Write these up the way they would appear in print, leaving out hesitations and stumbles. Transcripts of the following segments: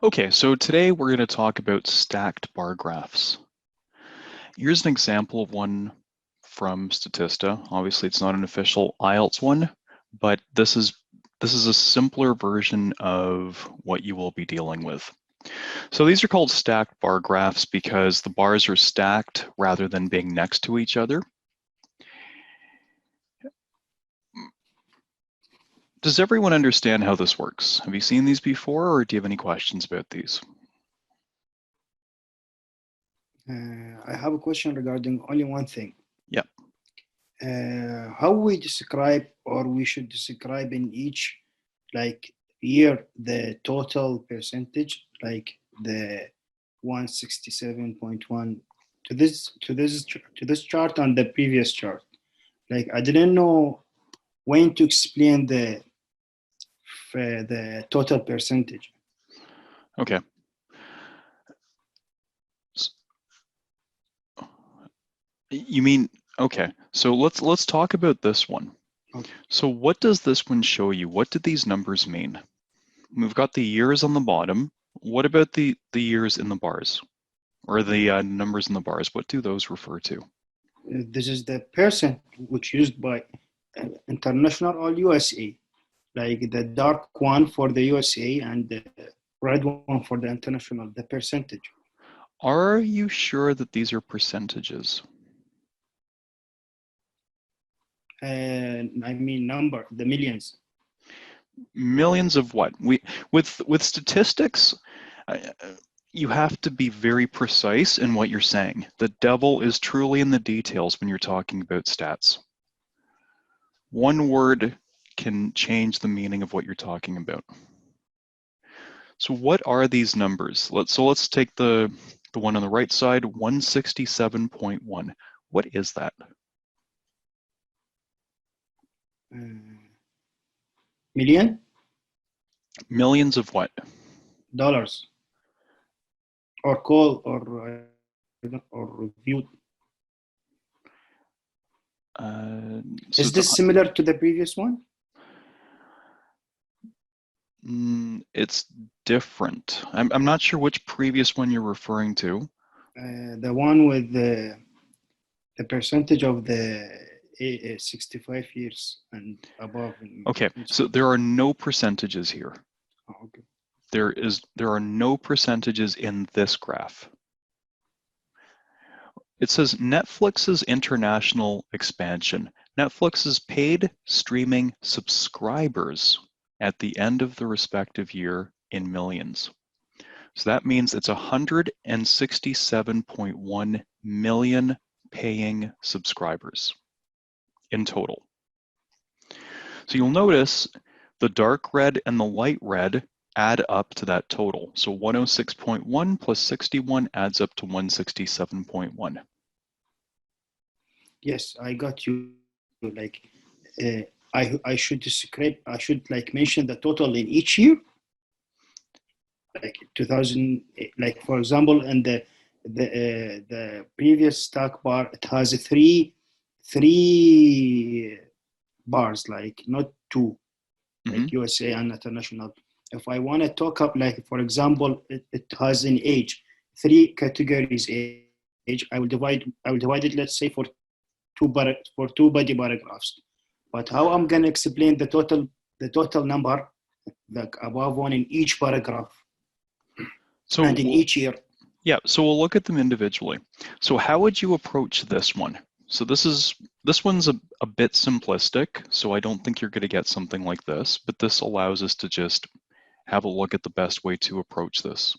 Okay, so today we're going to talk about stacked bar graphs. Here's an example of one from Statista. Obviously, it's not an official IELTS one, but this is a simpler version of what you will be dealing with. So these are called stacked bar graphs because the bars are stacked rather than being next to each other. Does everyone understand how this works? Have you seen these before, or do you have any questions about these? I have a question regarding only one thing. Yeah. How we describe, or we should describe in each year, the total percentage, like the 167.1 to this chart and the previous chart. Like I didn't know when to explain the total percentage. Okay. You mean, okay, so let's talk about this one. Okay. So what does this one show you? What do these numbers mean? We've got the years on the bottom. What about the years in the bars? Or the numbers in the bars? What do those refer to? This is the percent which used by international or USA, like the dark one for the USA and the red one for the international, the percentage. Are you sure that these are percentages? I mean number, the millions. Millions of what? With statistics, you have to be very precise in what you're saying. The devil is truly in the details when you're talking about stats. One word can change the meaning of what you're talking about. So what are these numbers? Let's take the one on the right side, 167.1. What is that? Million? Millions of what? Dollars. Or call or viewed. Is this similar to the previous one? It's different. I'm not sure which previous one you're referring to. The one with the percentage of the 65 years and above. Okay, so there are no percentages here. Oh, okay. There are no percentages in this graph. It says Netflix's international expansion. Netflix's paid streaming subscribers at the end of the respective year in millions. So that means it's 167.1 million paying subscribers in total. So you'll notice the dark red and the light red add up to that total. So 106.1 plus 61 adds up to 167.1. Yes, I got you. Like, I should describe, I should mention the total in each year. Like 2000, like for example, in the previous stock bar, it has three bars, like not two, like USA and international. If I want to talk up, like for example, it has an age, three categories age. I will divide it, let's say, for two body paragraphs. But how I'm gonna explain the total number, like above one in each paragraph, so and in each year? Yeah, so we'll look at them individually. So how would you approach this one? So this one's a bit simplistic, so I don't think you're going to get something like this, but this allows us to just have a look at the best way to approach this.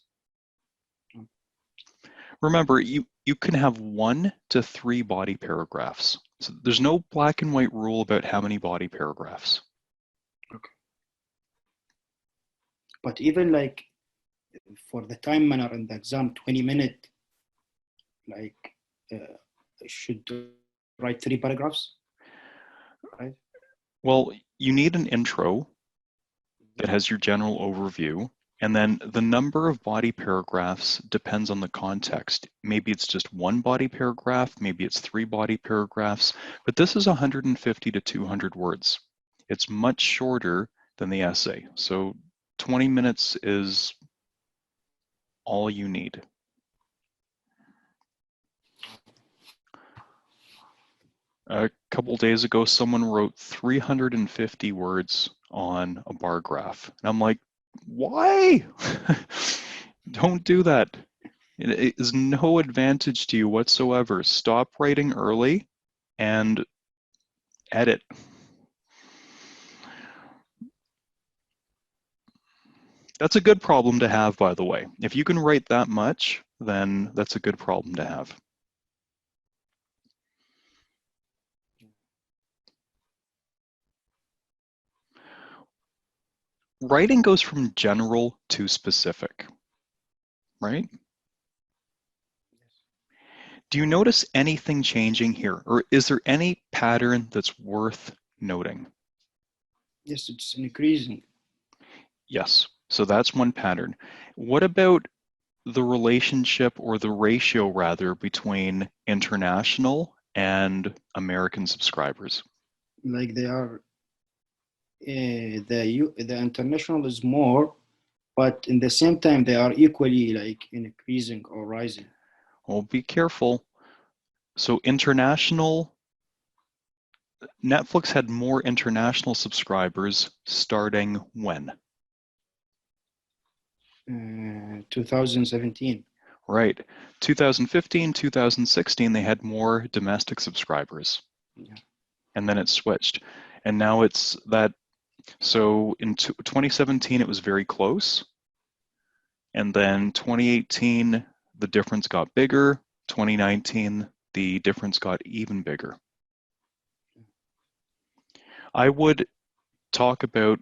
Remember, you can have 1 to 3 body paragraphs. So there's no black and white rule about how many body paragraphs. Okay. But even like for the time manner in the exam, 20 minutes, like I should write 3 paragraphs, right? Well, you need an intro that has your general overview, and then the number of body paragraphs depends on the context. Maybe it's just 1 body paragraph, maybe it's 3 body paragraphs, but this is 150 to 200 words. It's much shorter than the essay. So 20 minutes is all you need. A couple days ago, someone wrote 350 words on a bar graph. And I'm like, why? Don't do that. It is no advantage to you whatsoever. Stop writing early and edit. That's a good problem to have, by the way. If you can write that much, then that's a good problem to have. Writing goes from general to specific, right? Do you notice anything changing here, or is there any pattern that's worth noting? Yes, it's increasing. Yes, so that's one pattern. What about the relationship, or the ratio rather, between international and American subscribers? Like they are, the international is more, but in the same time they are equally like increasing or rising. Well, be careful. So international, Netflix had more international subscribers starting when? 2017. Right. 2015, 2016, they had more domestic subscribers. Yeah. And then it switched. And now it's that, so in 2017, it was very close. And then 2018, the difference got bigger. 2019, the difference got even bigger. I would talk about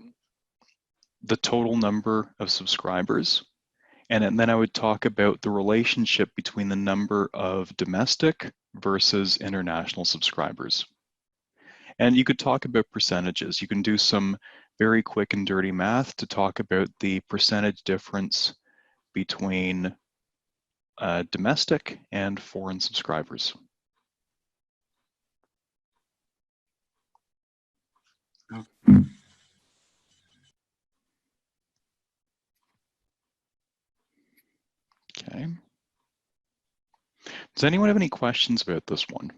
the total number of subscribers, and then I would talk about the relationship between the number of domestic versus international subscribers. And you could talk about percentages. You can do some very quick and dirty math to talk about the percentage difference between domestic and foreign subscribers. Okay. Does anyone have any questions about this one?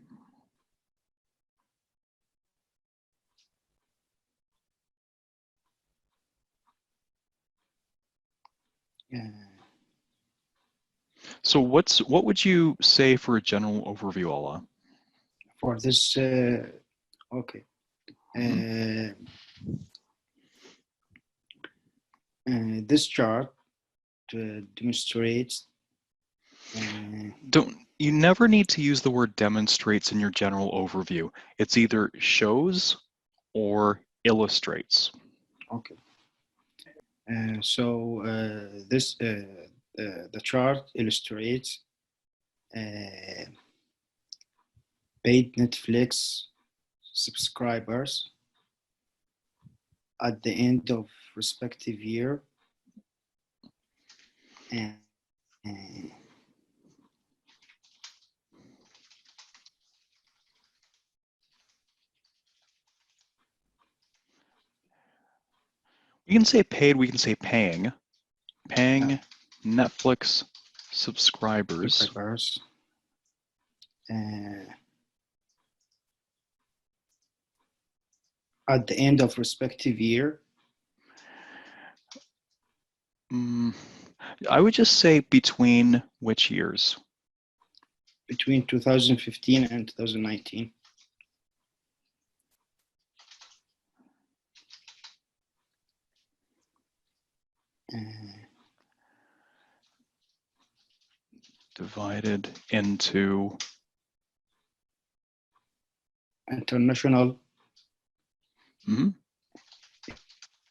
Yeah. So what would you say for a general overview, Allah? For this, okay. This chart demonstrates. You never need to use the word demonstrates in your general overview. It's either shows or illustrates. Okay. So the chart illustrates paid Netflix subscribers at the end of respective year, and We can say paid, we can say paying. Paying Netflix subscribers. At the end of respective year. I would just say between which years? Between 2015 and 2019. Divided into international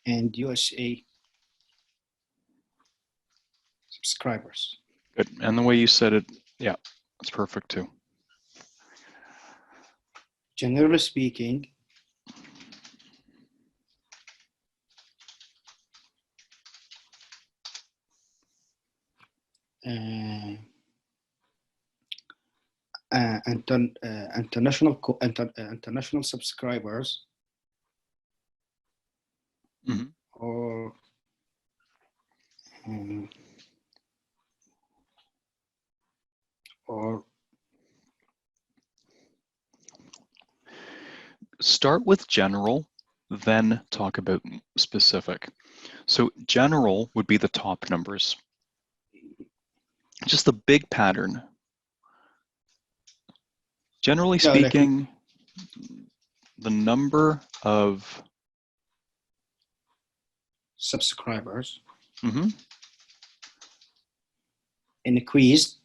and USA subscribers. Good. And the way you said it, yeah, that's perfect too. Generally speaking, international subscribers or or start with general, then talk about specific. So general would be the top numbers. Just the big pattern. Generally speaking, the number of subscribers mm-hmm. increased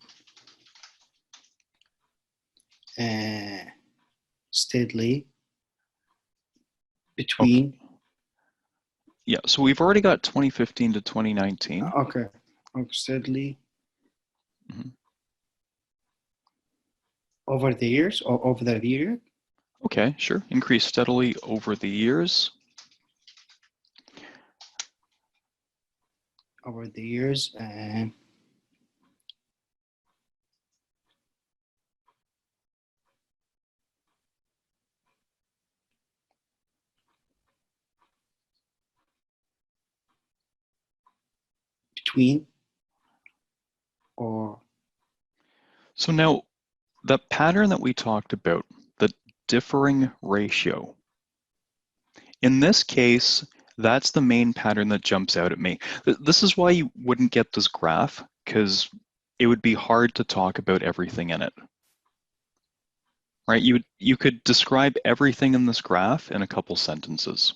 steadily between. Okay. Yeah, so we've already got 2015 to 2019. Okay, steadily mm-hmm. over the years or over the period. Okay, sure. Increase steadily over the years. Over the years and between or. So now the pattern that we talked about, the differing ratio. In this case, that's the main pattern that jumps out at me. This is why you wouldn't get this graph, because it would be hard to talk about everything in it. Right? You could describe everything in this graph in a couple sentences.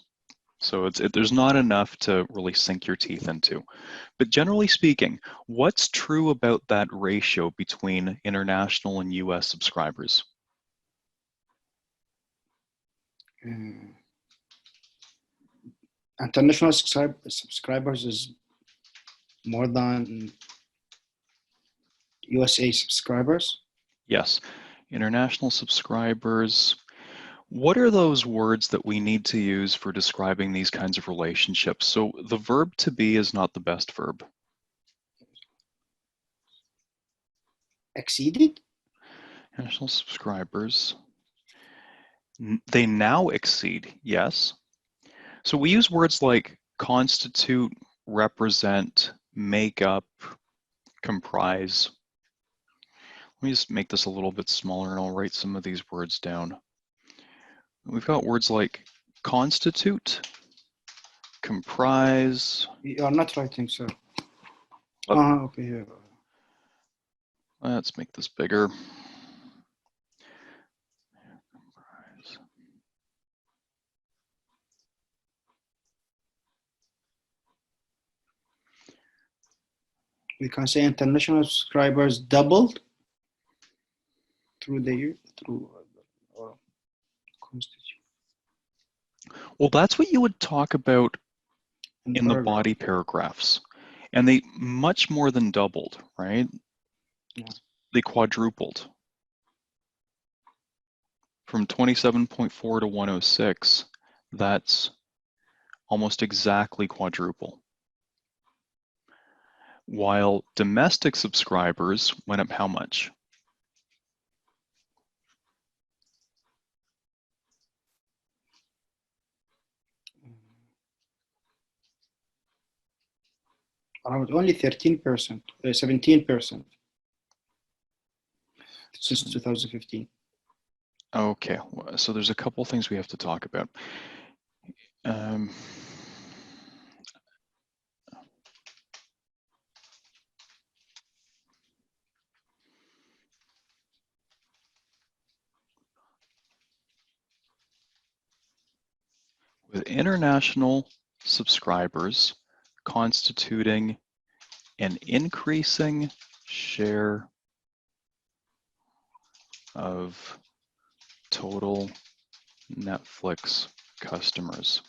So there's not enough to really sink your teeth into. But generally speaking, what's true about that ratio between international and US subscribers? International subscribers is more than USA subscribers. Yes, international subscribers. What are those words that we need to use for describing these kinds of relationships? So the verb to be is not the best verb. Exceeded? International subscribers. They now exceed, yes. So we use words like constitute, represent, make up, comprise. Let me just make this a little bit smaller and I'll write some of these words down. We've got words like constitute, comprise. You are not writing, sir. Oh. Okay, here. Let's make this bigger. We can say international subscribers doubled through the year, through constitute. Well, that's what you would talk about in the body paragraphs. And they much more than doubled, right? Yeah. They quadrupled. From 27.4 to 106, that's almost exactly quadruple. While domestic subscribers went up how much? Around only 13%, 17% since 2015. Okay, so there's a couple things we have to talk about. With international subscribers constituting an increasing share of total Netflix customers.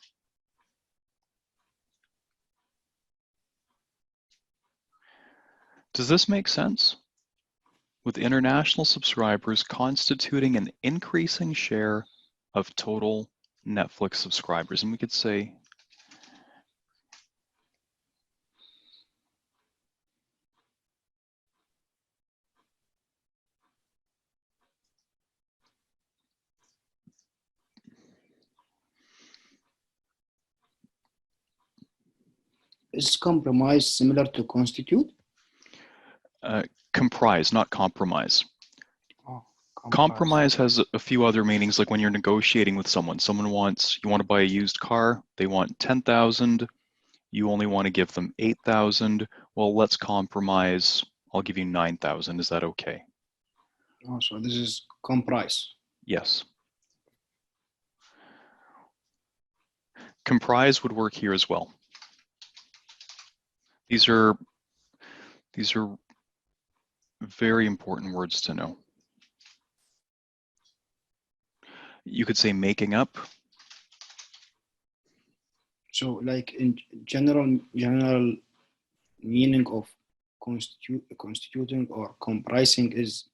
Does this make sense? With international subscribers constituting an increasing share of total Netflix subscribers. And we could say Is compromise similar to constitute? comprise, not compromise. Compromise has a few other meanings, like when you're negotiating with someone. Someone wants, you want to buy a used car, they want 10,000, you only want to give them 8,000. Well, let's compromise. I'll give you 9,000. Is that okay? Oh, so this is comprise. Yes. Comprise would work here as well. These are very important words to know. You could say making up. So like in general meaning of constituting or comprising is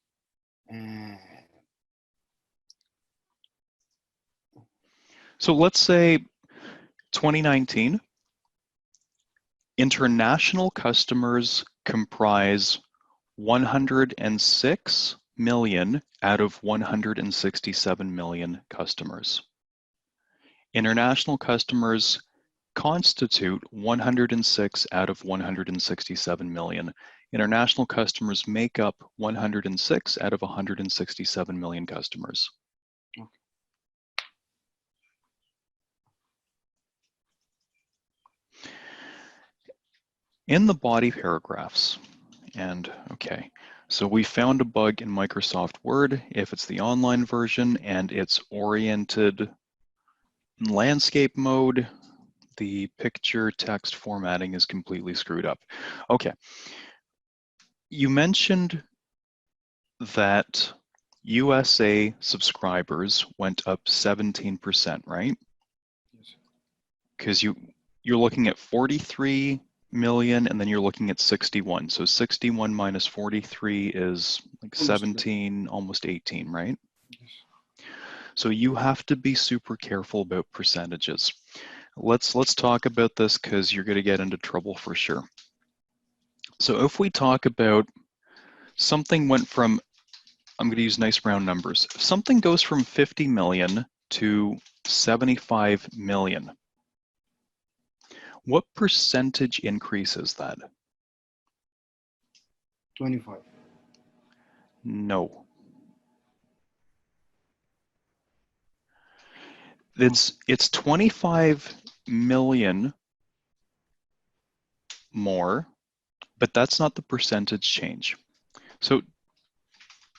So let's say 2019, international customers comprise 106 million out of 167 million customers. International customers constitute 106 out of 167 million. International customers make up 106 out of 167 million customers. Okay. In the body paragraphs, and okay, so we found a bug in Microsoft Word if it's the online version and it's oriented in landscape mode, the picture text formatting is completely screwed up. Okay, you mentioned that USA subscribers went up 17%, right? Yes. Because you're looking at 43 million and then you're looking at 61. So 61 minus 43 is like 17, almost 18, right? Yes. So you have to be super careful about percentages. Let's talk about this because you're going to get into trouble for sure. So if we talk about something went from, I'm going to use nice round numbers. If something goes from 50 million to 75 million, what percentage increase is that? 25. No. It's 25 million more, but that's not the percentage change. So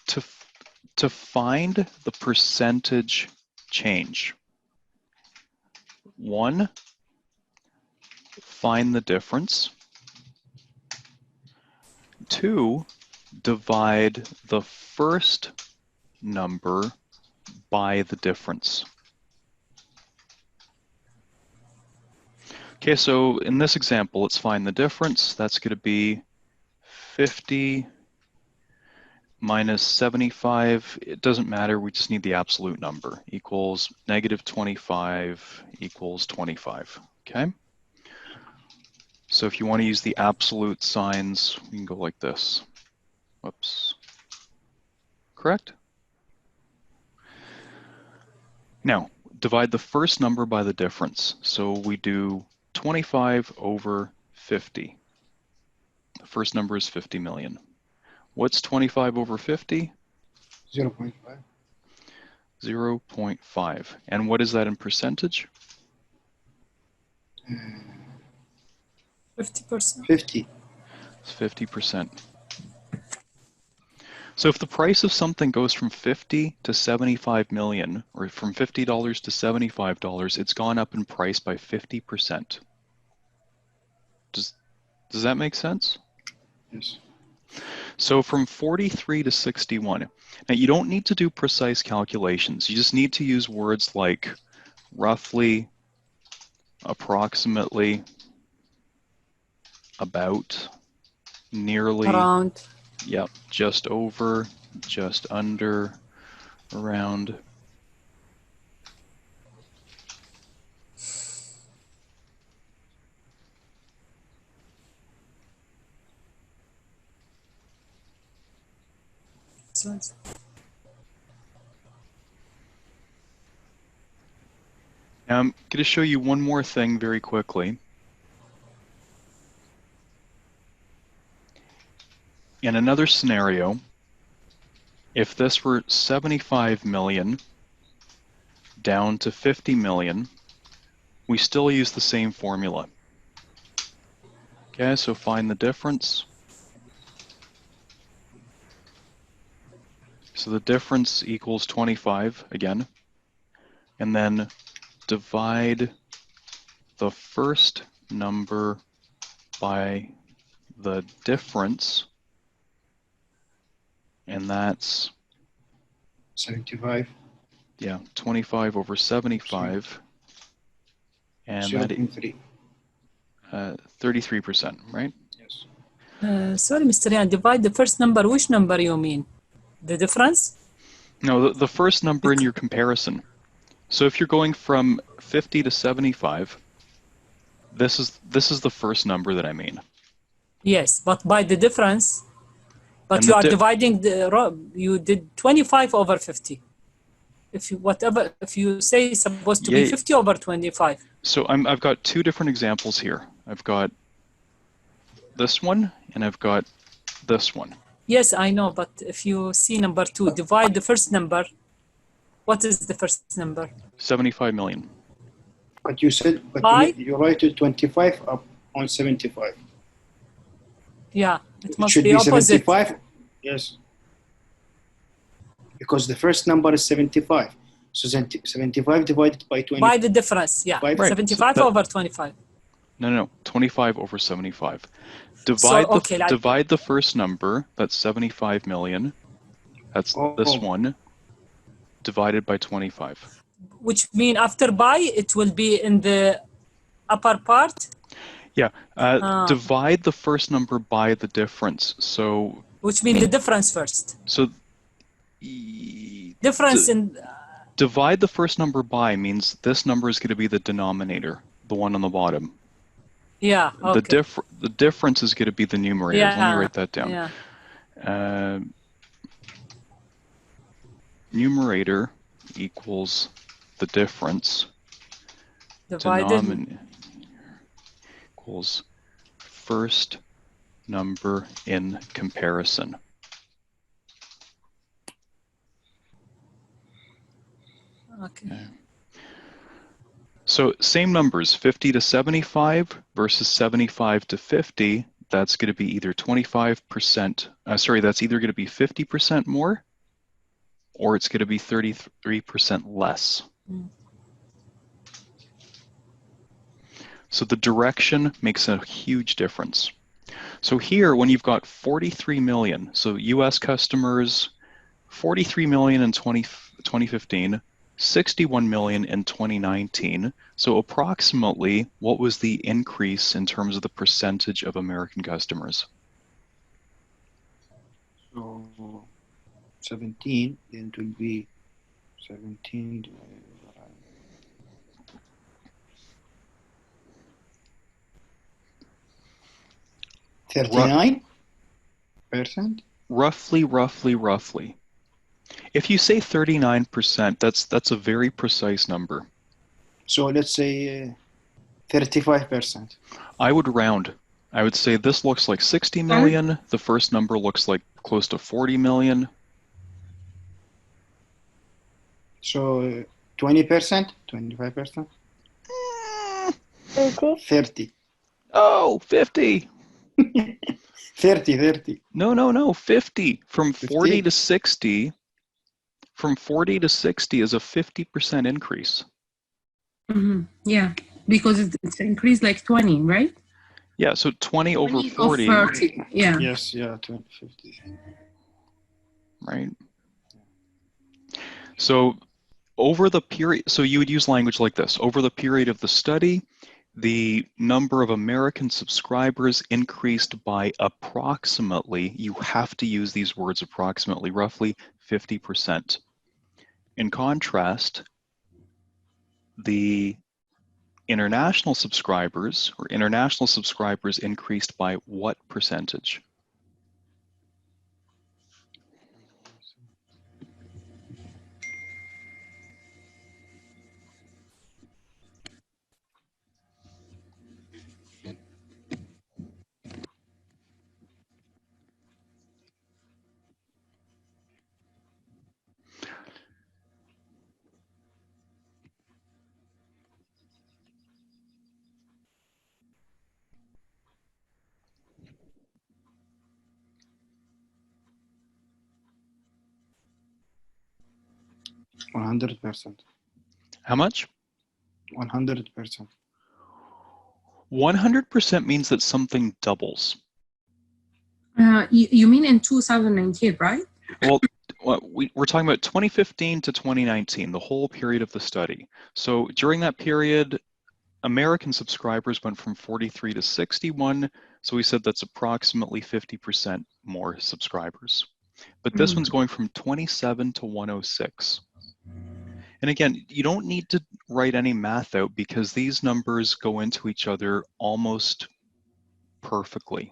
to find the percentage change, one, find the difference. Two, divide the first number by the difference. Okay, so in this example, let's find the difference. That's going to be 50 minus 75. It doesn't matter, we just need the absolute number. Equals negative 25 equals 25, okay? So if you want to use the absolute signs, we can go like this. Whoops. Correct? Now, divide the first number by the difference. So we do 25 over 50. The first number is 50 million. What's 25 over 50? 0.5. 0.5. And what is that in percentage? 50%. 50. It's 50%. So if the price of something goes from 50 to 75 million, or from $50 to $75, it's gone up in price by 50%. Does that make sense? Yes. So from 43 to 61. Now you don't need to do precise calculations. You just need to use words like roughly, approximately, about, nearly, Around. yep, just over, just under, around. Sense. Now I'm going to show you one more thing very quickly. In another scenario, If this were 75 million down to 50 million, we still use the same formula. Okay, so find the difference. So the difference equals 25 again, and then divide the first number by the difference, and that's 75. yeah, 25 over 75, and that 0.3. 33%, right? Yes. Sorry, Mr. Yan, divide the first number. Which number you mean? The difference? No, the first number in your comparison. So if you're going from 50 to 75, this is the first number that I mean. Yes, but by the difference. But And you are dividing you did 25 over 50. If you say it's supposed to be 50 over 25. So I've got two different examples here. I've got this one and I've got this one. Yes, I know, but if you see number 2, divide the first number. What is the first number? 75 million. But you said, but you write it 25 up on 75. Yeah, it must should be opposite. 75. Yes. Because the first number is 75. So 75 divided by 20. By the difference, yeah. Right. 75 over 25. No. 25 over 75. Divide the first number, that's 75 million. That's this one, divided by 25. Which mean after by, it will be in the upper part? Yeah. Divide the first number by the difference. So. Which means the difference first. So. Difference in. Divide the first number by means this number is going to be the denominator, the one on the bottom. Yeah. Okay. The difference is going to be the numerator. Yeah. Let me write that down. Yeah. Numerator equals the difference. Divided. Equals first number in comparison. Okay. So same numbers, 50 to 75 versus 75 to 50. That's going to be either 25%. That's either going to be 50% more, or it's going to be 33% less. So the direction makes a huge difference. So here, when you've got 43 million, so US customers, 43 million in 2015, 61 million in 2019. So approximately, what was the increase in terms of the percentage of American customers? So 17, then it will be 17 39%? Roughly. If you say 39%, that's a very precise number. So let's say 35%. I would round. I would say this looks like 60 million. The first number looks like close to 40 million. So 20%? 25%? 30. Oh, 50. 30. No, 50. From 50? 40 to 60. From 40 to 60 is a 50% increase. Mm-hmm. Yeah, because it's increased like 20, right? Yeah, so 20 over 40. 30. Yeah. Yes, 20, 50. Right. So over the period, so you would use language like this. Over the period of the study, the number of American subscribers increased by approximately, you have to use these words approximately, roughly 50%. In contrast, the international subscribers increased by what percentage? 100%. How much? 100%. 100% means that something doubles. You mean in 2019, right? Well, we're talking about 2015 to 2019, the whole period of the study. So during that period, American subscribers went from 43 to 61. So we said that's approximately 50% more subscribers. But this one's going from 27 to 106. And again, you don't need to write any math out because these numbers go into each other almost perfectly.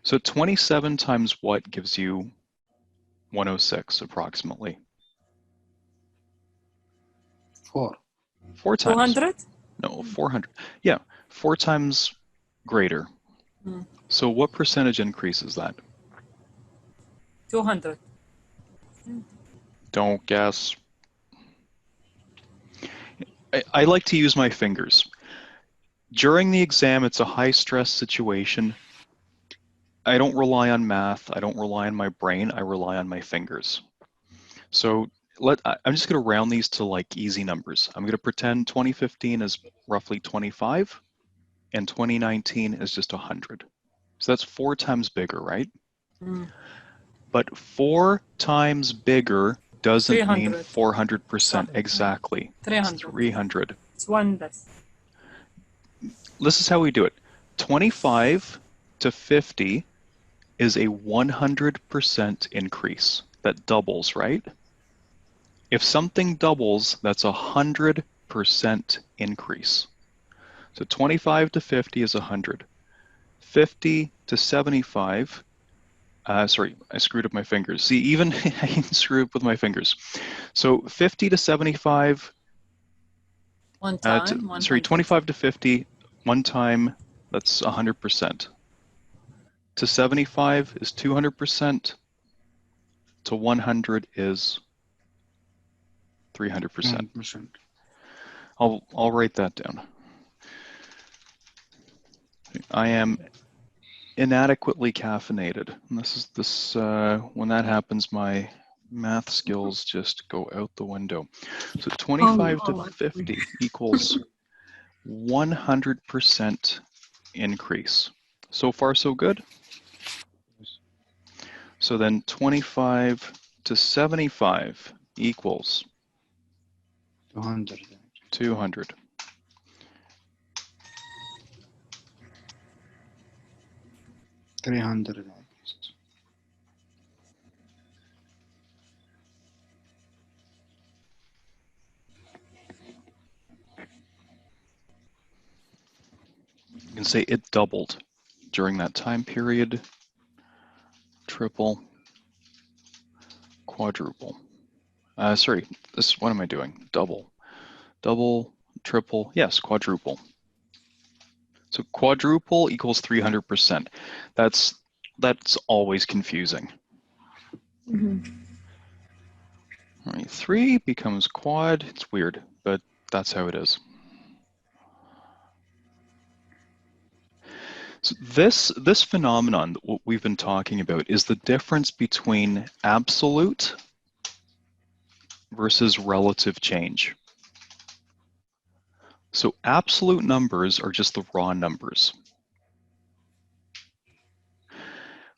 So 27 times what gives you 106 approximately? 4. 4 times. 200? No, 400. Yeah, 4 times greater. So what percentage increase is that? 200. Don't guess. I like to use my fingers. During the exam, it's a high-stress situation. I don't rely on math. I don't rely on my brain. I rely on my fingers. So I'm just going to round these to like easy numbers. I'm going to pretend 2015 is roughly 25 and 2019 is just 100. So that's 4 times bigger, right? But 4 times bigger doesn't mean 300. 400% exactly. 300. It's 300. It's one less. This is how we do it. 25 to 50 is a 100% increase. That doubles, right? If something doubles, that's 100% increase. So 25 to 50 is 100. 50 to 75, sorry, I screwed up my fingers. See, even I can screw up with my fingers. So 50 to 75, One time. 25 to 50, one time, that's 100%. To 75 is 200%. To 100 is 300%. 100%. I'll write that down. I am inadequately caffeinated. And when that happens, my math skills just go out the window. So 25 to 50 equals 100% increase. So far, so good? So then 25 to 75 equals 200. 200. $300. You can say it doubled during that time period. Triple, quadruple. Sorry, what am I doing? Double, triple, yes, quadruple. So quadruple equals 300%. That's always confusing. All right, 3 becomes quad. It's weird, but that's how it is. So this phenomenon that we've been talking about is the difference between absolute versus relative change. So absolute numbers are just the raw numbers.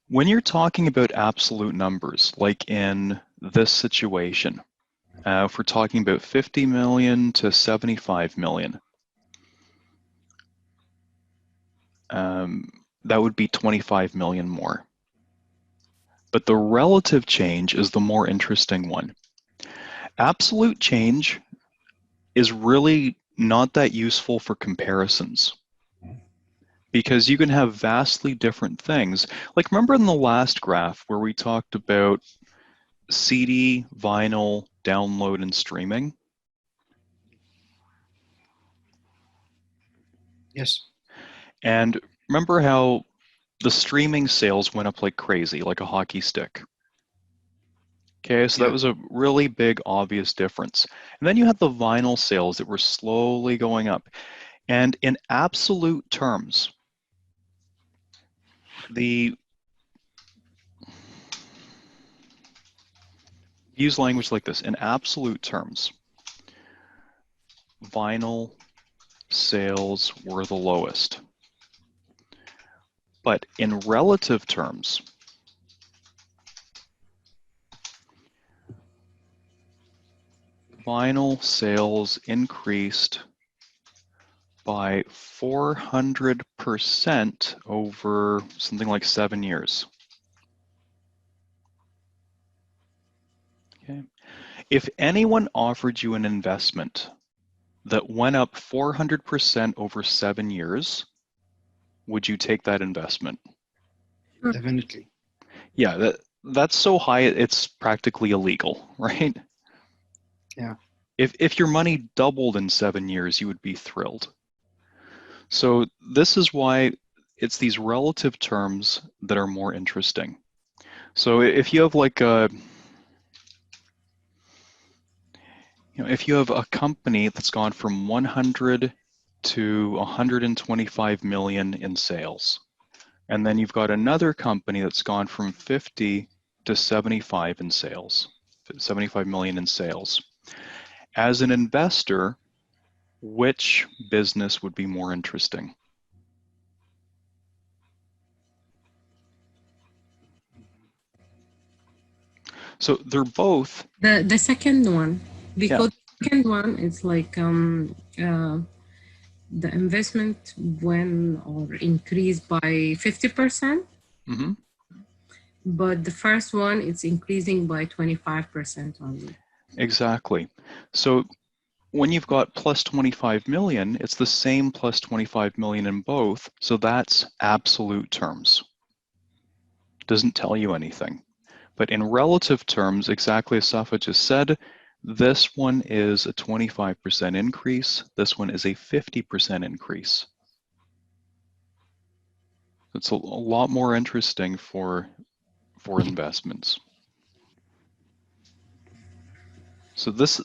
When you're talking about absolute numbers, like in this situation, if we're talking about 50 million to 75 million, that would be 25 million more. But the relative change is the more interesting one. Absolute change is really not that useful for comparisons because you can have vastly different things. Like remember in the last graph where we talked about CD, vinyl, download, and streaming? Yes. And remember how the streaming sales went up like crazy, like a hockey stick? Okay, so that was a really big, obvious difference. And then you had the vinyl sales that were slowly going up. And in absolute terms, the use language like this. In absolute terms, vinyl sales were the lowest. But in relative terms, vinyl sales increased by 400% over something like 7 years. Okay. If anyone offered you an investment that went up 400% over 7 years, would you take that investment? Definitely. Yeah, that's so high it's practically illegal, right? Yeah. If your money doubled in 7 years, you would be thrilled. So this is why it's these relative terms that are more interesting. So if you have like if you have a company that's gone from 100 to 125 million in sales, and then you've got another company that's gone from 50 to 75 in sales, 75 million in sales. As an investor, which business would be more interesting? So they're both. The second one, because the second one is like the investment went or increased by 50%. Mm-hmm. But the first one, it's increasing by 25% only. Exactly. So when you've got plus 25 million, it's the same plus 25 million in both. So that's absolute terms. Doesn't tell you anything. But in relative terms, exactly as Safa just said, this one is a 25% increase. This one is a 50% increase. It's a lot more interesting for investments. So this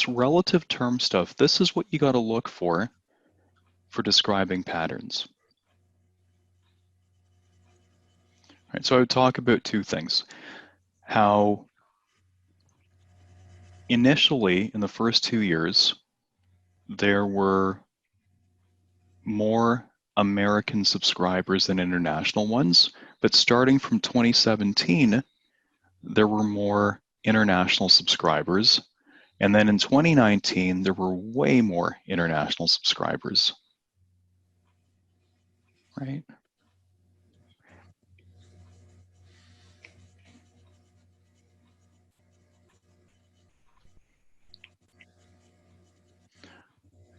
relative term stuff, this is what you got to look for describing patterns. All right, so I would talk about two things. How initially in the first 2 years, there were more American subscribers than international ones, but starting from 2017, there were more international subscribers. And then in 2019, there were way more international subscribers, right?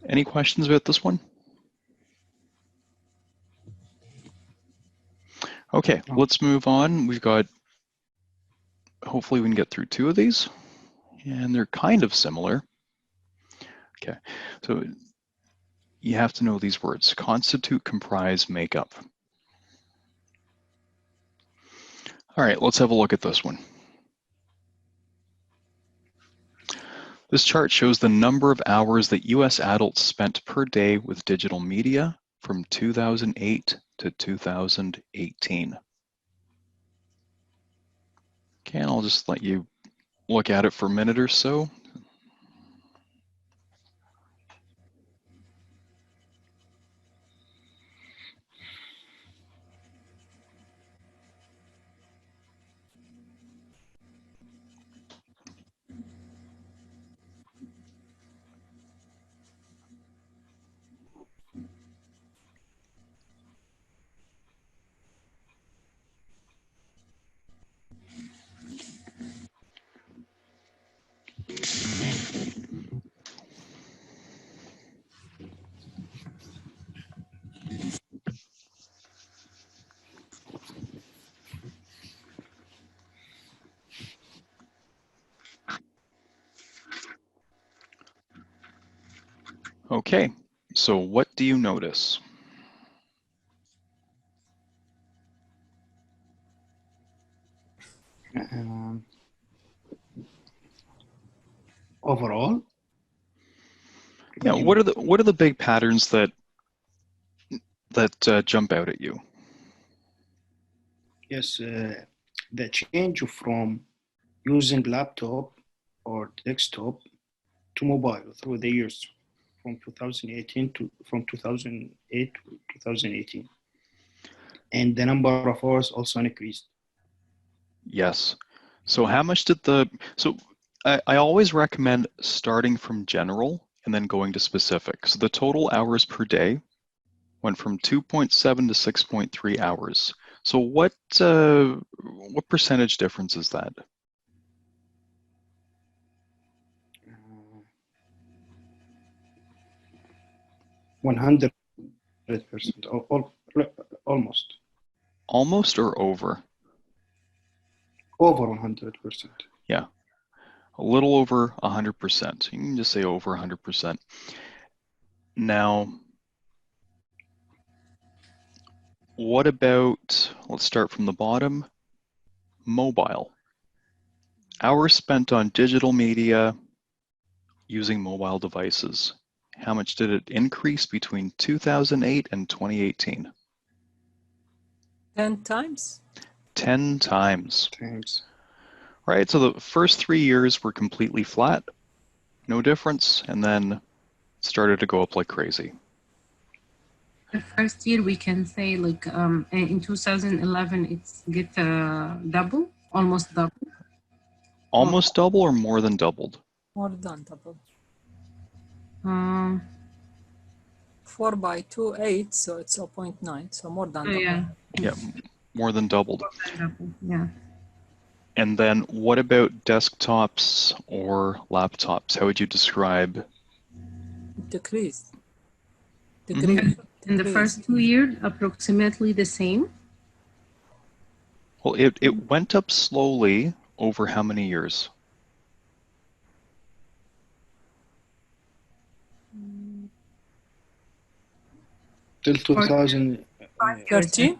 Any questions about this one? Okay, let's move on. We've got, hopefully we can get through 2 of these, and they're kind of similar. Okay, so you have to know these words: constitute, comprise, make up. All right, let's have a look at this one. This chart shows the number of hours that US adults spent per day with digital media from 2008 to 2018. Okay, and I'll just let you look at it for a minute or so. Okay, so what do you notice? Overall? Yeah, what are the big patterns that jump out at you? Yes, the change from using laptop or desktop to mobile through the years from 2008 to 2018, and the number of hours also increased. Yes. So how much did I always recommend starting from general and then going to specific. So the total hours per day went from 2.7 to 6.3 hours. So what percentage difference is that? 100%, almost Almost or over? over 100%. Yeah, a little over 100%. You can just say over 100%. Now, what about, let's start from the bottom, mobile. Hours spent on digital media using mobile devices. How much did it increase between 2008 and 2018? 10 times? 10 times. Times. Right, so the first 3 years were completely flat, no difference, and then started to go up like crazy. The first year we can say like in 2011 it's get double, almost double. Almost double or more than doubled? More than double. Um, 4 by 2, 8, so it's 0.9, so more than double. yeah, Yeah, more than doubled. yeah. And then what about desktops or laptops? How would you describe? Decreased. In the first 2 years, approximately the same. Well, it went up slowly over how many years? Till 2013.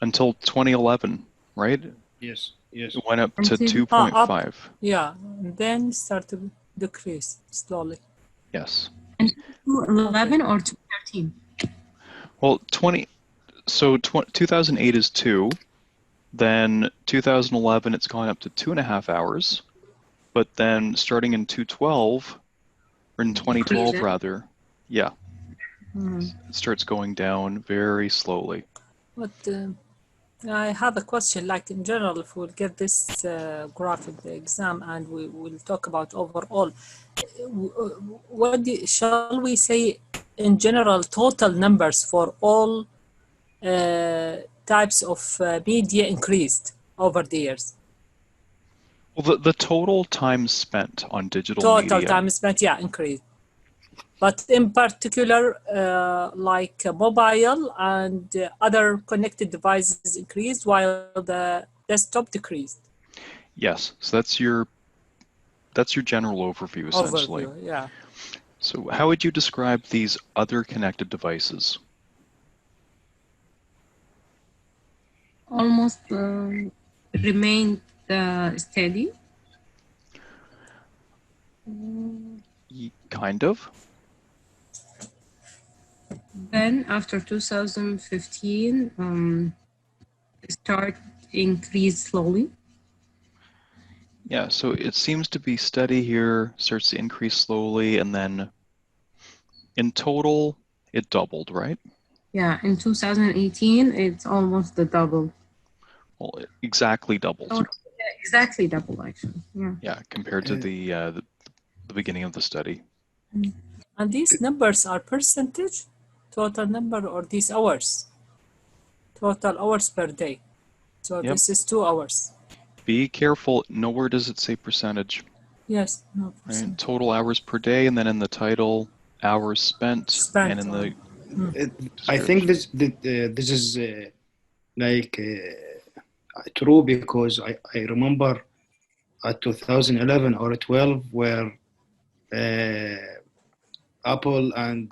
Until 2011, right? Yes. It went up to Until- 2.5. Yeah, and then start to decrease slowly. Yes. 2011 or 2013? Well, 2008 is 2. Then 2011, it's gone up to 2.5 hours. But then starting in 2012, or in 2012 rather, yeah, it starts going down very slowly. But I have a question, like in general, if we'll get this graph in the exam and we will talk about overall, shall we say in general total numbers for all types of media increased over the years? Well, the total time spent on digital Total media. time spent, yeah, increased. But in particular, like mobile and other connected devices increased while the desktop decreased. Yes, so that's your general overview, essentially. Overview, yeah. So how would you describe these other connected devices? Almost remained steady. Kind of. Then after 2015, start increase slowly. Yeah, so it seems to be steady here, starts to increase slowly, and then in total, it doubled, right? Yeah, in 2018, it's almost the double. Well, it exactly doubled. Oh, yeah, exactly double, actually. Yeah. Yeah, compared to the beginning of the study. And these numbers are percentage, total number, or these hours? Total hours per day. So Yep. this is 2 hours. Be careful, nowhere does it say percentage. Yes, no Right? percent. Total hours per day, and then in the title, hours spent and in the I think this is true because I remember at 2011 or 12 where Apple and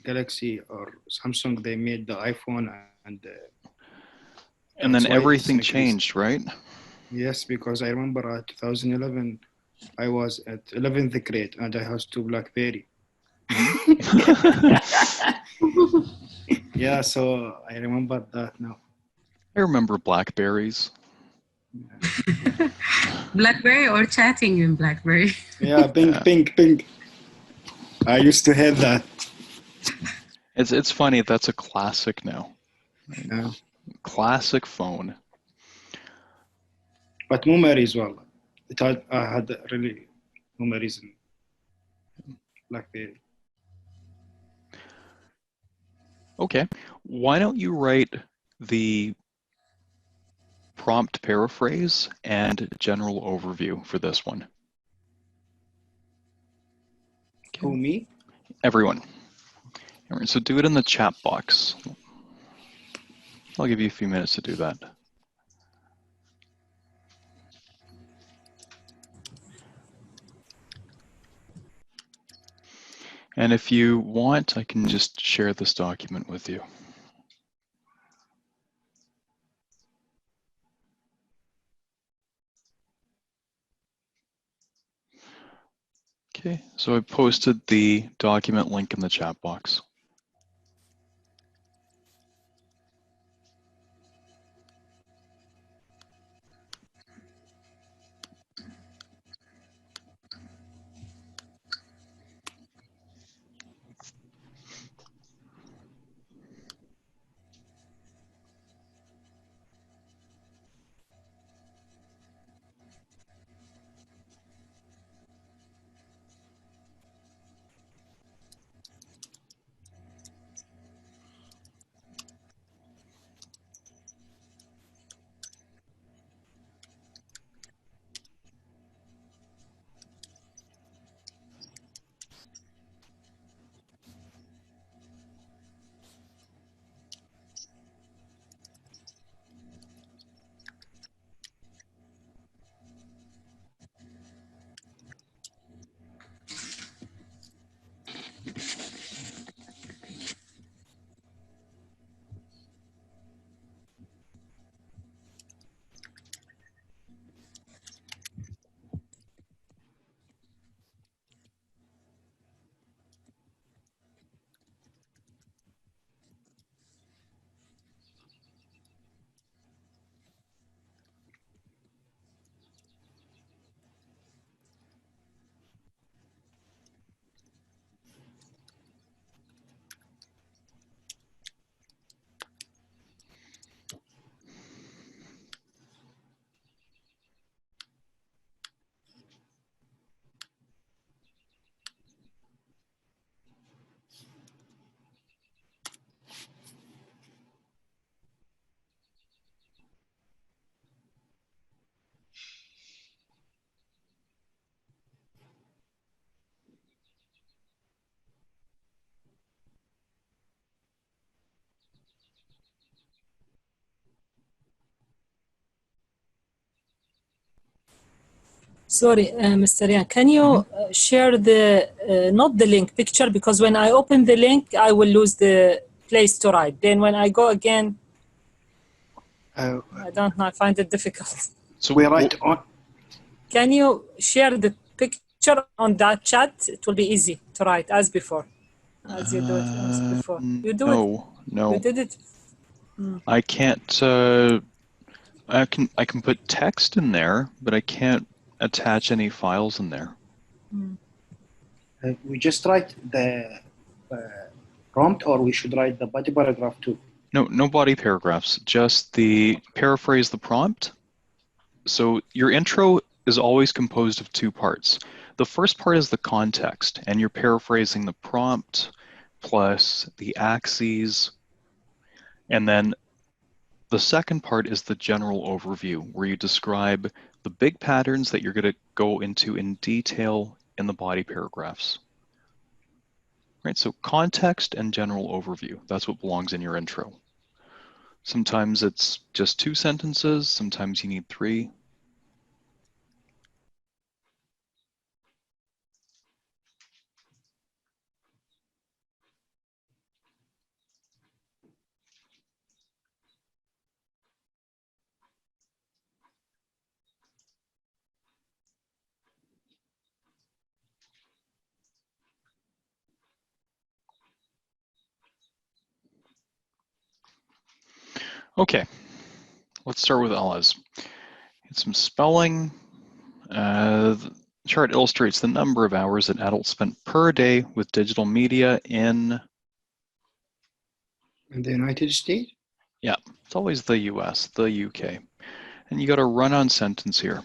Galaxy or Samsung, they made the iPhone and then that's why it's everything increased. changed, right? Yes, because I remember at 2011 I was at 11th grade and I had two BlackBerry. Yeah, so I remember that now. I remember Blackberries. BlackBerry or chatting in BlackBerry? Yeah, ping. I used to have that. It's funny, that's a classic now. Yeah. Classic phone. But memories, well, I had really memories in BlackBerry. Okay, why don't you write the prompt paraphrase and general overview for this one? Who, me? Everyone. All right, so do it in the chat box. I'll give you a few minutes to do that. And if you want, I can just share this document with you. Okay, so I posted the document link in the chat box. Sorry, Mr. Yan, can you share the, not the link picture, because when I open the link, I will lose the place to write. Then when I go again, I don't know, I find it difficult. So we write on. Can you share the picture on that chat? It will be easy to write as before, as you do it as before. You do it. No. You did it. I can't. I can put text in there, but I can't attach any files in there. We just write the prompt, or we should write the body paragraph too? No body paragraphs, just the paraphrase the prompt. So your intro is always composed of two parts. The first part is the context, and you're paraphrasing the prompt plus the axes. And then the second part is the general overview, where you describe the big patterns that you're going to go into in detail in the body paragraphs. Right, so context and general overview, that's what belongs in your intro. Sometimes it's just 2 sentences, sometimes you need 3. Okay, let's start with Alaz. Get some spelling. The chart illustrates the number of hours that adults spent per day with digital media in the United States? Yeah, it's always the US, the UK. And you got a run-on sentence here.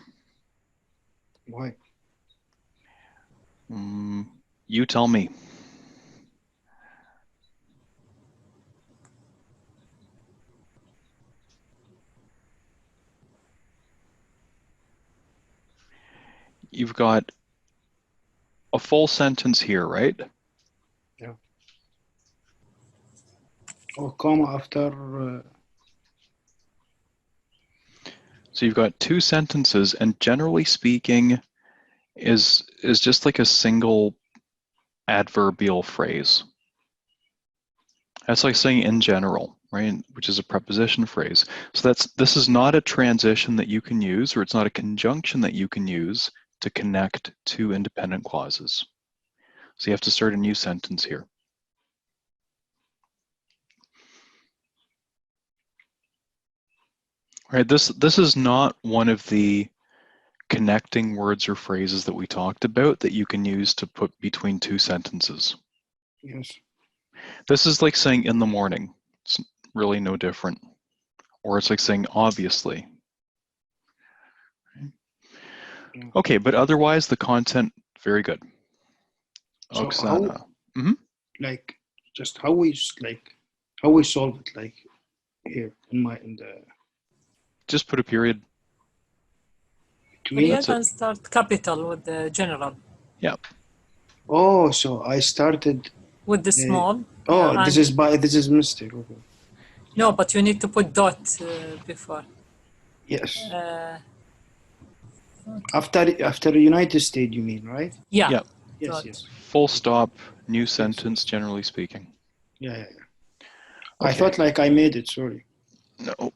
Why? You tell me. You've got a full sentence here, right? Yeah. Or comma after. So you've got two sentences, and generally speaking is just like a single adverbial phrase. That's like saying in general, right? Which is a preposition phrase. So this is not a transition that you can use, or it's not a conjunction that you can use to connect two independent clauses. So you have to start a new sentence here. Right, this is not one of the connecting words or phrases that we talked about that you can use to put between two sentences. Yes. This is like saying in the morning. It's really no different. Or it's like saying obviously. Okay, but otherwise the content, very good. So Oksana. how, like, just how we solve it, like here in the. Just put a period. Period and start capital with the general. Yeah. Oh, so I started with the small. Oh, this is mistake. Okay. No, but you need to put dot before. Yes. Okay. After United States, you mean, right? Yeah. Yeah. Yes. Yes. Full stop. New sentence. Generally speaking. Yeah. Okay. I thought like I made it. Sorry. No.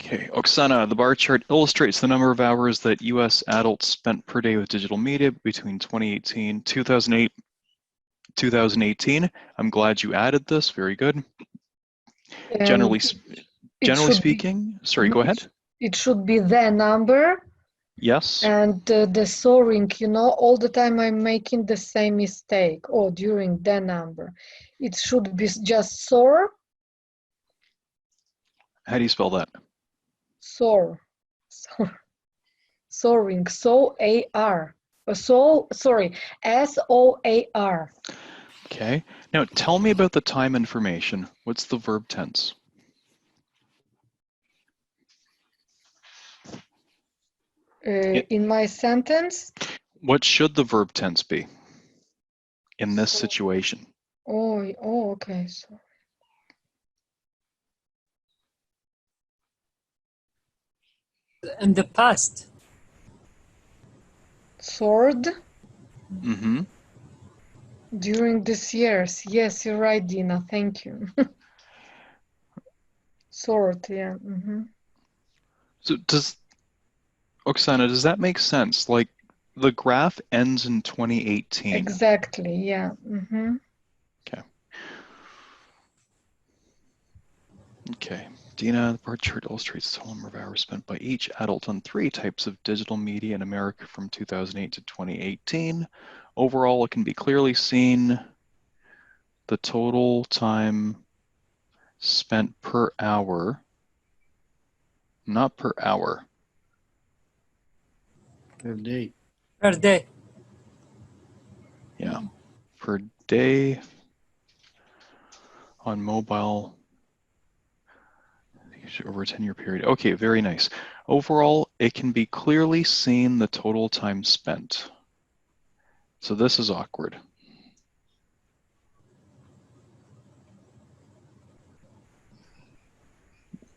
Okay, Oksana, the bar chart illustrates the number of hours that U.S. adults spent per day with digital media between 2018. I'm glad you added this. Very good. Generally speaking, sorry, go ahead. It should be the number. Yes. And the soaring, all the time I'm making the same mistake. Oh, during the number. It should be just soar. How do you spell that? Soaring, S-O-A-R. Okay. Now tell me about the time information. What's the verb tense? In my sentence? What should the verb tense be in this situation? Oh, okay. So. In the past. Soared? Mm-hmm. During these years. Yes, you're right, Dina. Thank you. Soared, yeah. Mm-hmm. So Oksana, does that make sense? Like the graph ends in 2018. Exactly, yeah. Mm-hmm. Okay. Dina, the bar chart illustrates the total number of hours spent by each adult on 3 types of digital media in America from 2008 to 2018. Overall, it can be clearly seen the total time spent per hour, not per hour. Per day. Per day. Yeah, per day on mobile over a 10-year period. Okay, very nice. Overall, it can be clearly seen the total time spent. So this is awkward.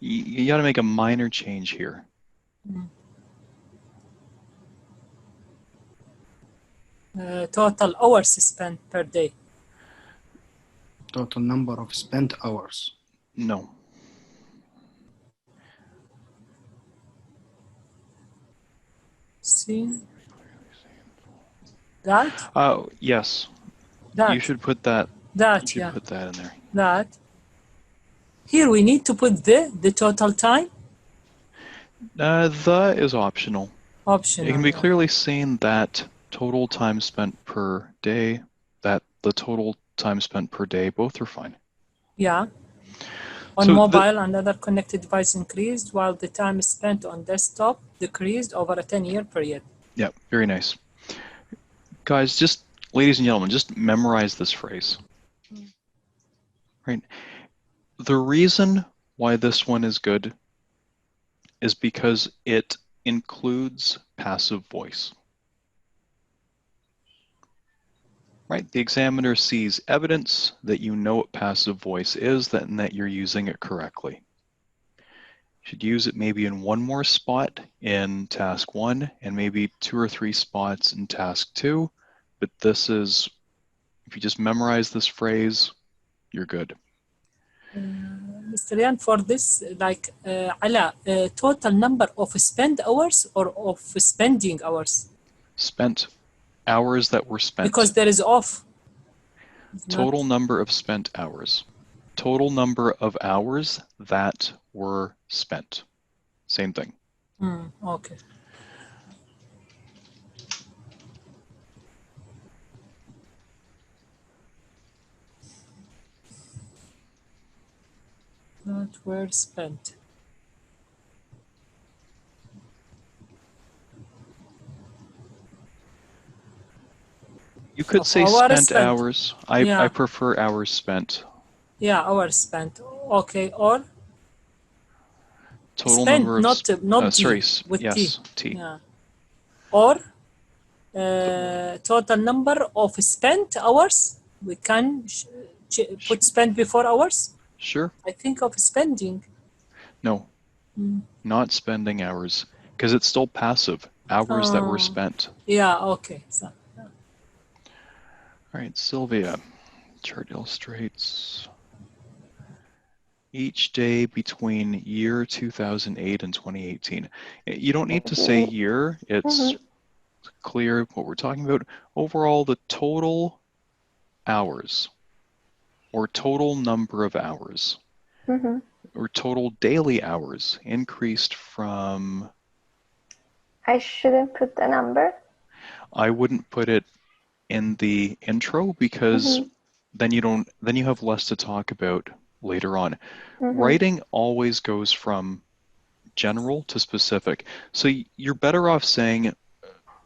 You got to make a minor change here. Total hours spent per day. Total number of spent hours. No. See? That? Oh, yes. That. You should put that. That, you should yeah. put that in there. That. Here we need to put the total time. The is optional. Optional. It can be Yeah. clearly seen that total time spent per day, that the total time spent per day, both are fine. Yeah. On So mobile and other connected device increased, while the time spent on desktop decreased over a 10-year period. yeah, very nice. Guys, just, ladies and gentlemen, just memorize this phrase. Right? The reason why this one is good is because it includes passive voice. Right? The examiner sees evidence that you know what passive voice is and that you're using it correctly. You should use it maybe in one more spot in task 1 and maybe 2 or 3 spots in task 2, but this is, if you just memorize this phrase, you're good. Mr. Ryan, for this, like, Ala, total number of spent hours or of spending hours? Spent hours that were spent. Because there is off. Total number of spent hours. Total number of hours that were spent. Same thing. Okay. That were spent. You could say Hours spent spent. hours. Yeah. I prefer hours spent. Yeah, hours spent. Okay, or Total spent, number of not T, sorry, with yes, T. T. Yeah. Or total number of spent hours. We can put spent before hours. Sure. I think of spending. No, not spending hours, because it's still passive. Hours that were spent. Yeah, okay. So, yeah. All right, Sylvia. Chart illustrates each day between year 2008 and 2018. You don't need to say year. It's clear what we're talking about. Overall, the total hours or total number of hours or total daily hours increased from... I shouldn't put the number? I wouldn't put it in the intro because then you have less to talk about later on. Writing always goes from general to specific. So you're better off saying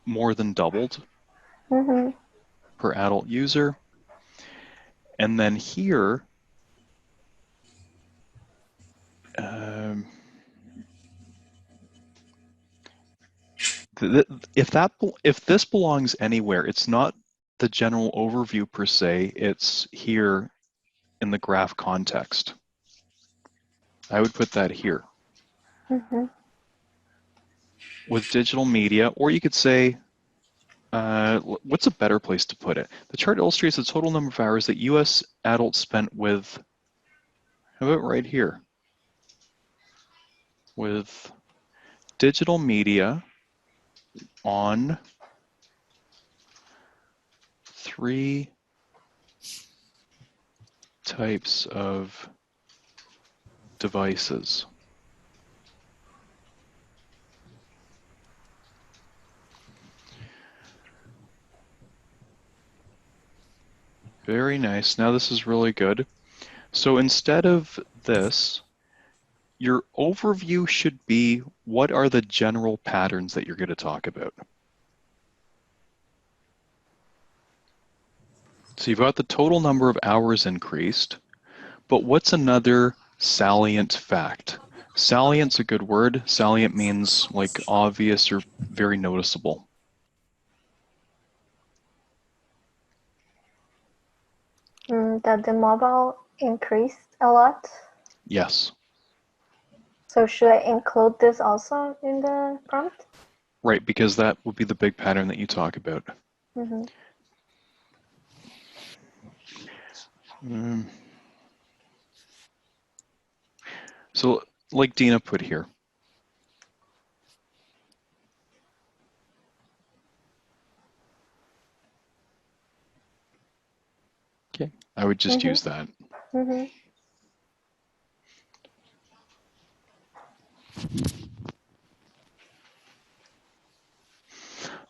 more than doubled per adult user. And then here, if this belongs anywhere, it's not the general overview per se, it's here in the graph context. I would put that here. With digital media, or you could say, what's a better place to put it? The chart illustrates the total number of hours that US adults spent with, how about right here? With digital media on 3 types of devices. Very nice. Now this is really good. So instead of this, your overview should be what are the general patterns that you're going to talk about. So you've got the total number of hours increased, but what's another salient fact? Salient's a good word. Salient means like obvious or very noticeable. That the mobile increased a lot? Yes. So should I include this also in the prompt? Right, because that would be the big pattern that you talk about. So like Dina put here. Okay, I would just use that.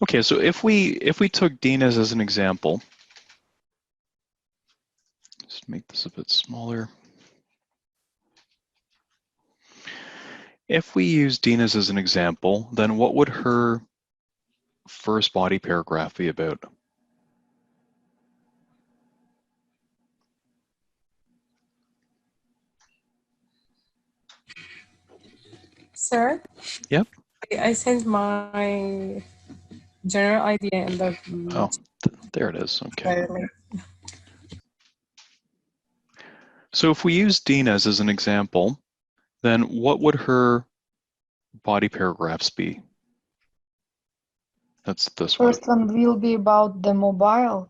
Okay, so if we took Dina's as an example, just make this a bit smaller. If we use Dina's as an example, then what would her first body paragraph be about? Sir? Yep. I sent my general idea in the Oh, there it is. Okay. So if we use Dina's as an example, then what would her body paragraphs be? That's this one. First one will be about the mobile.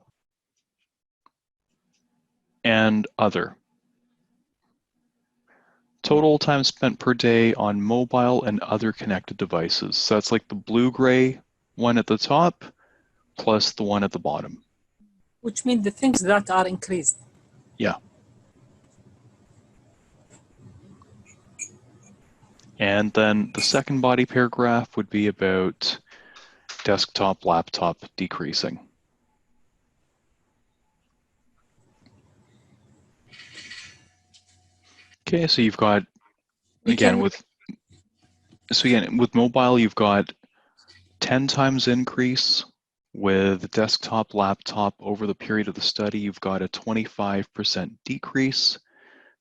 And other. Total time spent per day on mobile and other connected devices. So that's like the blue-gray one at the top plus the one at the bottom. Which means the things that are increased. Yeah. And then the second body paragraph would be about desktop, laptop decreasing. Okay, so you've got, again, with mobile, you've got 10 times increase. With desktop, laptop, over the period of the study, you've got a 25% decrease,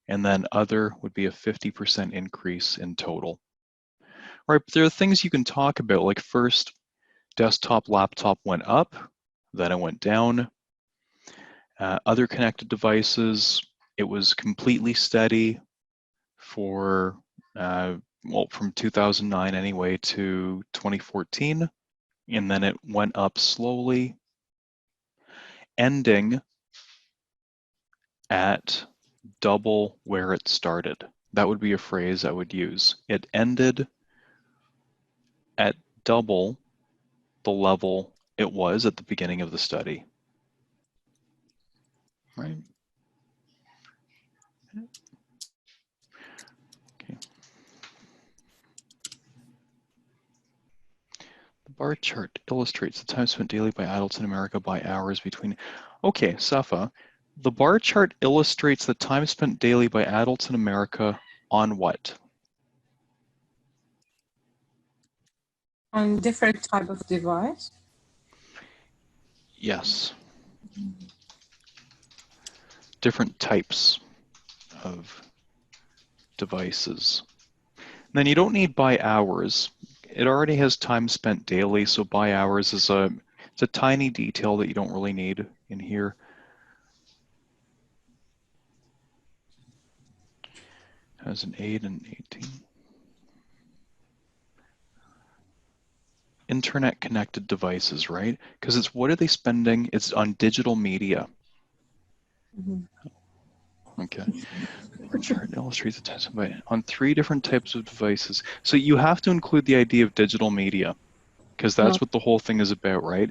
and then other would be a 50% increase in total. Right, but there are things you can talk about, like first, desktop, laptop went up, then it went down. Other connected devices, it was completely steady for, well, from 2009 anyway to 2014. And then it went up slowly, ending at double where it started. That would be a phrase I would use. It ended at double the level it was at the beginning of the study. Right? Okay. The bar chart illustrates the time spent daily by adults in America by hours between. Okay, Safa, the bar chart illustrates the time spent daily by adults in America on what? On different type of device. Yes. Different types of devices. And then you don't need by hours. It already has time spent daily, so by hours is it's a tiny detail that you don't really need in here. Has an 8 and 18. Internet connected devices, right? Because it's what are they spending? It's on digital media. Okay. The chart illustrates the test on 3 different types of devices. So you have to include the idea of digital media, because that's what the whole thing is about, right?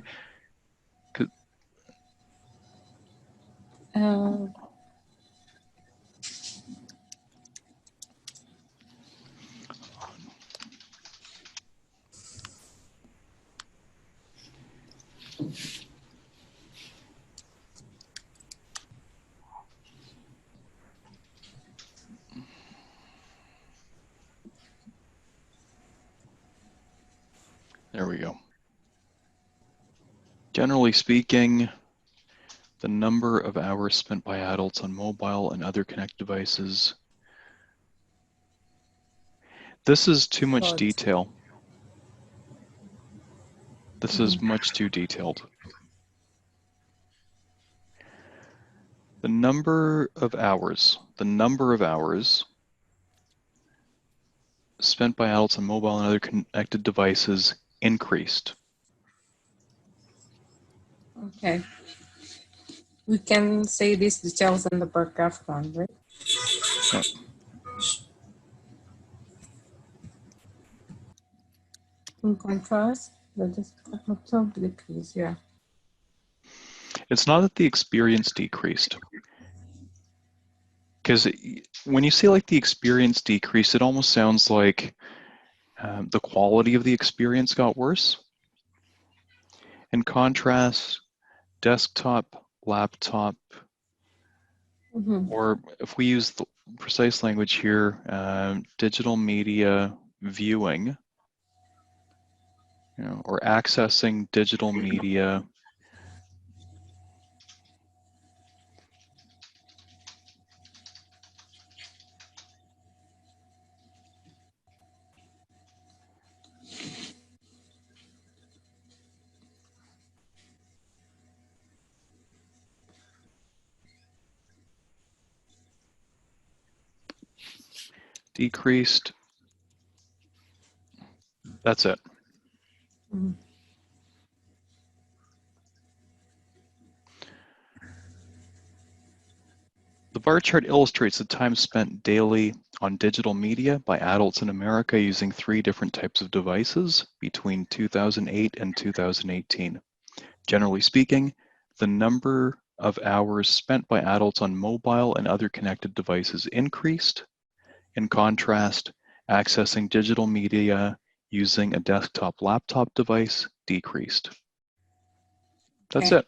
There we go. Generally speaking, the number of hours spent by adults on mobile and other connected devices. This is too much detail. This is much too detailed. The number of hours spent by adults on mobile and other connected devices increased. Okay. We can say these details in the paragraph one, right? Yep. In contrast, the desktop decrease, yeah. It's not that the experience decreased. Because when you say like the experience decreased, it almost sounds like the quality of the experience got worse. In contrast, desktop, laptop, or if we use the precise language here, digital media viewing, or accessing digital media. Decreased. That's it. The bar chart illustrates the time spent daily on digital media by adults in America using 3 different types of devices between 2008 and 2018. Generally speaking, the number of hours spent by adults on mobile and other connected devices increased. In contrast, accessing digital media using a desktop laptop device decreased. That's it.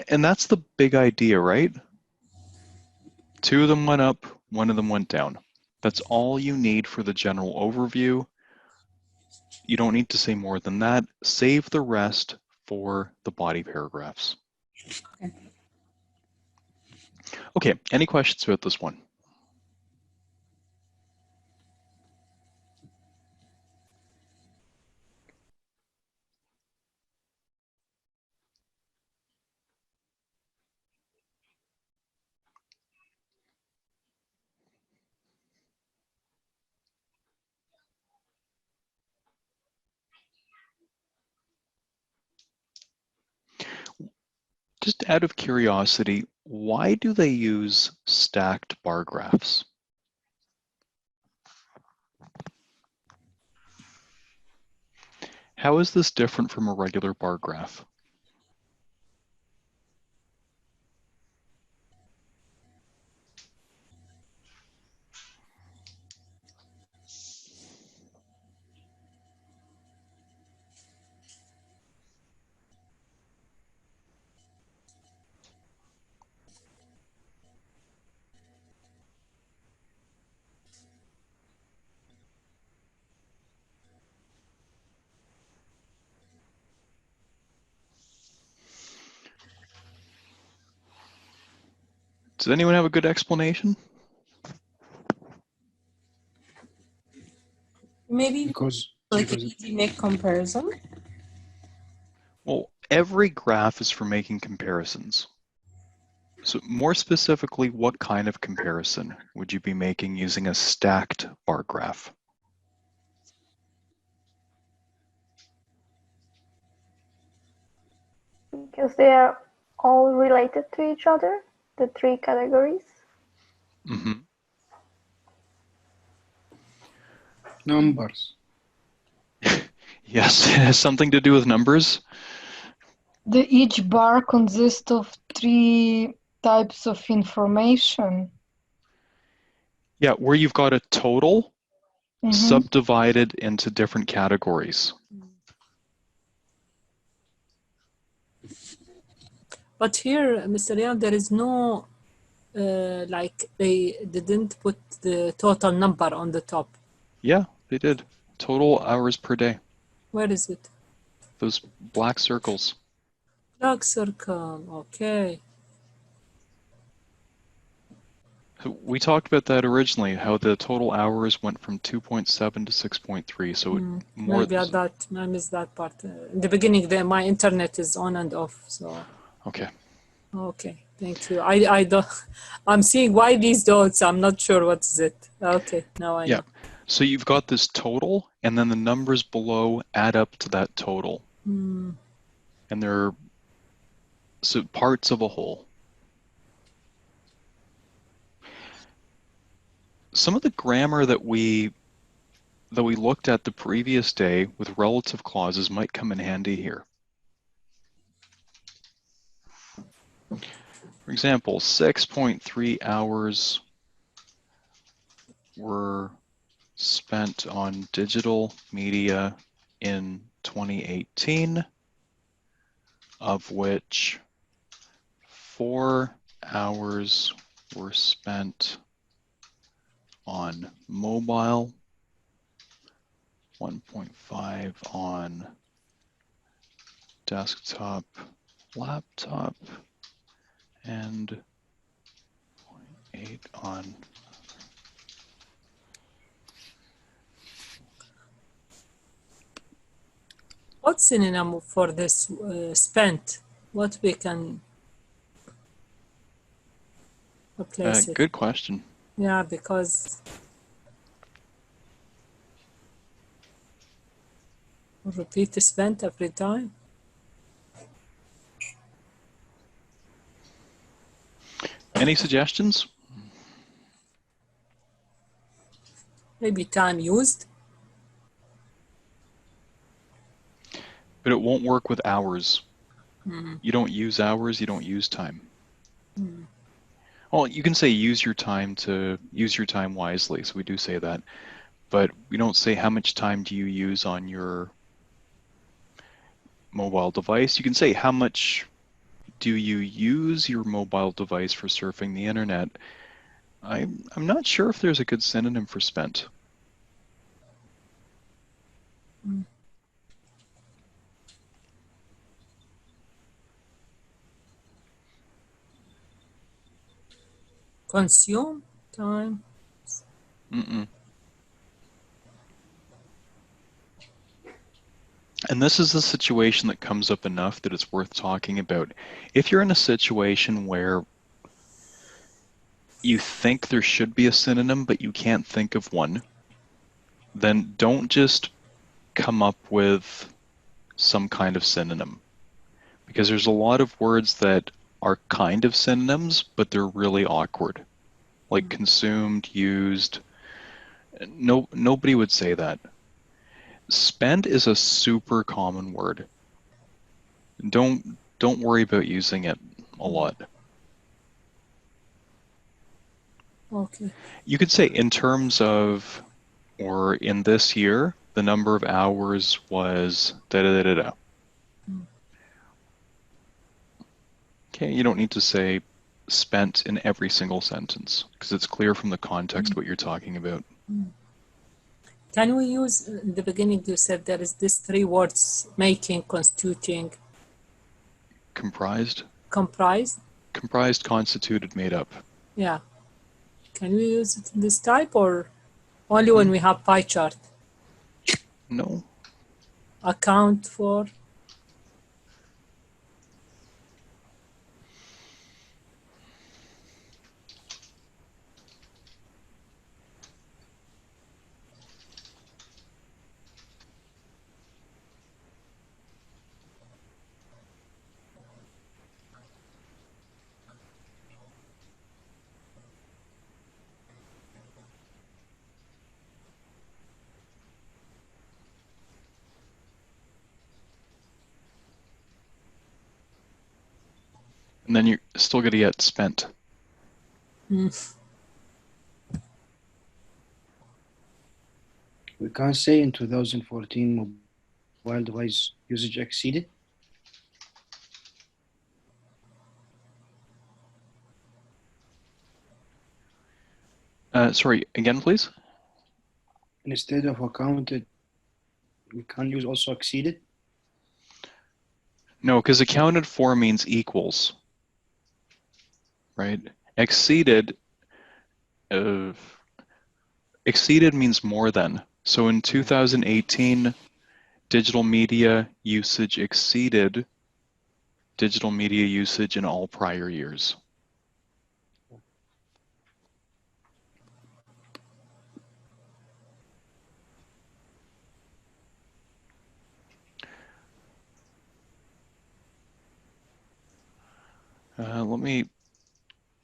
And that's the big idea, right? 2 of them went up, 1 of them went down. That's all you need for the general overview. You don't need to say more than that. Save the rest for the body paragraphs. Okay, any questions about this one? Just out of curiosity, why do they use stacked bar graphs? How is this different from a regular bar graph? Does anyone have a good explanation? Maybe Because like an easy make comparison. Well, every graph is for making comparisons. So more specifically, what kind of comparison would you be making using a stacked bar graph? Because they are all related to each other, the 3 categories. Mm-hmm. numbers. Yes, it has something to do with numbers. Each bar consists of 3 types of information. Yeah, where you've got a total Mhm. subdivided into different categories. But here, Mr. Leon, there is no, like they didn't put the total number on the top. Yeah, they did. Total hours per day. Where is it? Those black circles. Black circle, okay. We talked about that originally, how the total hours went from 2.7 to 6.3. So more. Maybe I missed that part. In the beginning, my internet is on and off, so. Okay. Okay, thank you. I don't. I'm seeing why these dots. I'm not sure what is it. Okay, now I know. So you've got this total, and then the numbers below add up to that total. And they're parts of a whole. Some of the grammar that we looked at the previous day with relative clauses might come in handy here. For example, 6.3 hours were spent on digital media in 2018, of which 4 hours were spent on mobile, 1.5 on desktop, laptop, and 0.8 on. What synonym for this spent? What we can replace it? Good question. Yeah, because repeat the spent every time. Any suggestions? Maybe time used. But it won't work with hours. Mm. You don't use hours, you don't use time. Mm. Well, you can say use your time wisely, so we do say that. But we don't say how much time do you use on your mobile device. You can say how much do you use your mobile device for surfing the internet. I'm not sure if there's a good synonym for spent. Mm. Consume time. Mm-mm. And this is a situation that comes up enough that it's worth talking about. If you're in a situation where you think there should be a synonym, but you can't think of one, then don't just come up with some kind of synonym. Because there's a lot of words that are kind of synonyms, but they're really awkward. Like consumed, used. Nobody would say that. Spent is a super common word. Don't worry about using it a lot. Okay. You could say in terms of, or in this year, the number of hours was da da da da da. Okay, you don't need to say spent in every single sentence because it's clear from the context what you're talking about. Can we use in the beginning? You said there is this 3 words: making, constituting, Comprised, comprised. constituted, made up. Yeah. Can we use it in this type or only when we have pie chart? No. Account for. And then you're still going to get spent. Mm. We can't say in 2014 mobile device usage exceeded. Sorry, again, please? Instead of accounted, we can use also exceeded. No, because accounted for means equals, right? Exceeded means more than. So in 2018, digital media usage exceeded digital media usage in all prior years.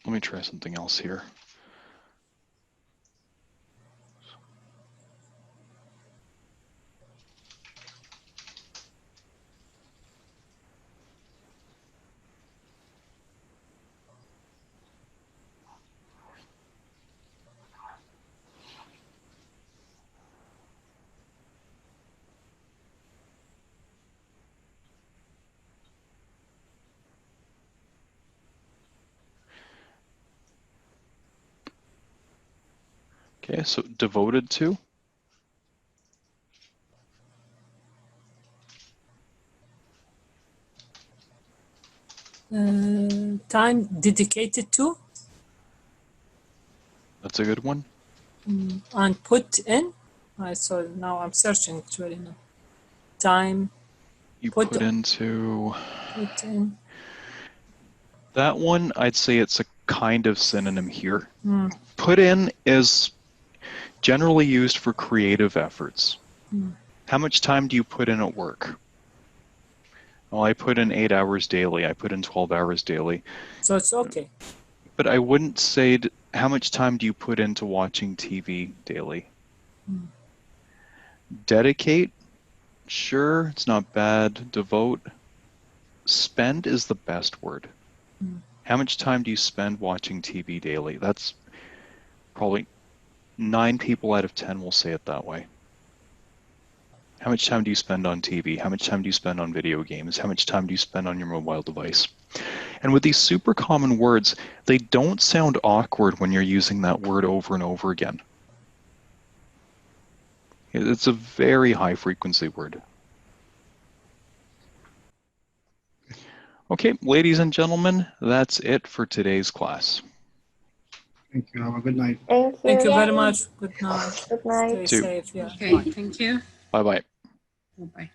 Let me try something else here. Okay, so devoted to. Time dedicated to. That's a good one. And put in. So now I'm searching actually now. Time. You Put put into. Put in. That one, I'd say it's a kind of synonym here. Put in is generally used for creative efforts. How much time do you put in at work? Well, I put in 8 hours daily. I put in 12 hours daily. So it's okay. But I wouldn't say, how much time do you put into watching TV daily? Dedicate, sure, it's not bad. Devote, spend is the best word. How much time do you spend watching TV daily? That's probably 9 people out of 10 will say it that way. How much time do you spend on TV? How much time do you spend on video games? How much time do you spend on your mobile device? And with these super common words, they don't sound awkward when you're using that word over and over again. It's a very high frequency word. Okay, ladies and gentlemen, that's it for today's class. Thank you. Have a good night. Thank you. Thank you very much. Good night. Good night. Stay safe. Yeah. Okay, thank you. Bye-bye. Bye-bye.